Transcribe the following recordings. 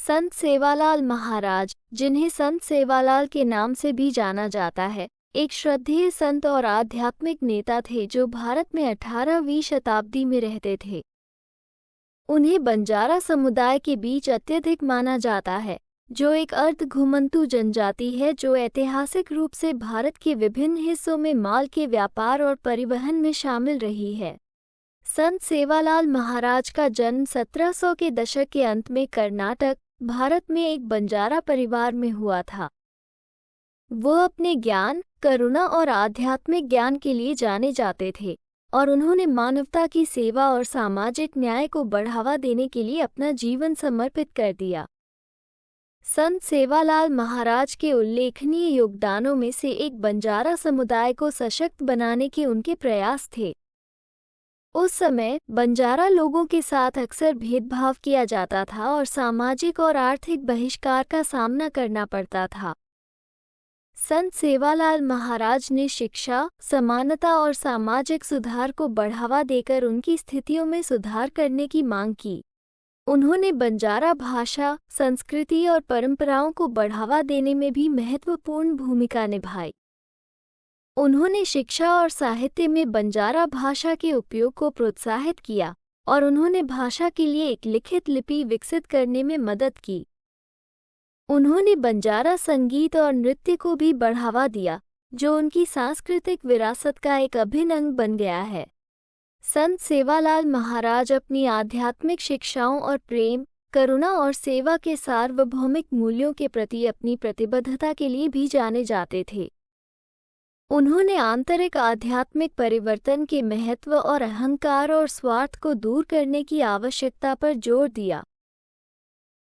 संत सेवालाल महाराज, जिन्हें संत सेवालाल के नाम से भी जाना जाता है, एक श्रद्धेय संत और आध्यात्मिक नेता थे जो भारत में 18वीं शताब्दी में रहते थे। उन्हें बंजारा समुदाय के बीच अत्यधिक माना जाता है, जो एक अर्ध घुमंतू जनजाति है जो ऐतिहासिक रूप से भारत के विभिन्न हिस्सों में माल के व्यापार और परिवहन में शामिल रही है। संत सेवालाल महाराज का जन्म 1700 के दशक के अंत में कर्नाटक, भारत में एक बंजारा परिवार में हुआ था। वो अपने ज्ञान, करुणा और आध्यात्मिक ज्ञान के लिए जाने जाते थे और उन्होंने मानवता की सेवा और सामाजिक न्याय को बढ़ावा देने के लिए अपना जीवन समर्पित कर दिया। संत सेवालाल महाराज के उल्लेखनीय योगदानों में से एक बंजारा समुदाय को सशक्त बनाने के उनके प्रयास थे। उस समय बंजारा लोगों के साथ अक्सर भेदभाव किया जाता था और सामाजिक और आर्थिक बहिष्कार का सामना करना पड़ता था। संत सेवालाल महाराज ने शिक्षा, समानता और सामाजिक सुधार को बढ़ावा देकर उनकी स्थितियों में सुधार करने की मांग की। उन्होंने बंजारा भाषा, संस्कृति और परंपराओं को बढ़ावा देने में भी महत्वपूर्ण भूमिका निभाई। उन्होंने शिक्षा और साहित्य में बंजारा भाषा के उपयोग को प्रोत्साहित किया और उन्होंने भाषा के लिए एक लिखित लिपि विकसित करने में मदद की। उन्होंने बंजारा संगीत और नृत्य को भी बढ़ावा दिया, जो उनकी सांस्कृतिक विरासत का एक अभिन्न अंग बन गया है। संत सेवालाल महाराज अपनी आध्यात्मिक शिक्षाओं और प्रेम, करुणा और सेवा के सार्वभौमिक मूल्यों के प्रति अपनी प्रतिबद्धता के लिए भी जाने जाते थे। उन्होंने आंतरिक आध्यात्मिक परिवर्तन के महत्व और अहंकार और स्वार्थ को दूर करने की आवश्यकता पर जोर दिया।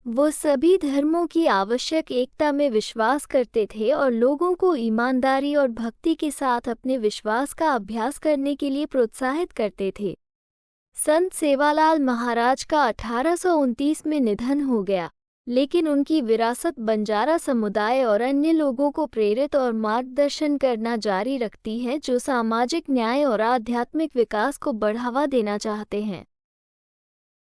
वो सभी धर्मों की आवश्यक एकता में विश्वास करते थे और लोगों को ईमानदारी और भक्ति के साथ अपने विश्वास का अभ्यास करने के लिए प्रोत्साहित करते थे। संत सेवालाल महाराज का 1829 में निधन हो गया, लेकिन उनकी विरासत बंजारा समुदाय और अन्य लोगों को प्रेरित और मार्गदर्शन करना जारी रखती है जो सामाजिक न्याय और आध्यात्मिक विकास को बढ़ावा देना चाहते हैं।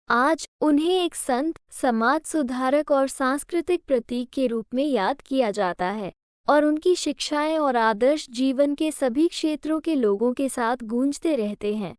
आज उन्हें एक संत, समाज सुधारक और सांस्कृतिक प्रतीक के रूप में याद किया जाता है और उनकी शिक्षाएं और आदर्श जीवन के सभी क्षेत्रों के लोगों के साथ गूंजते रहते हैं।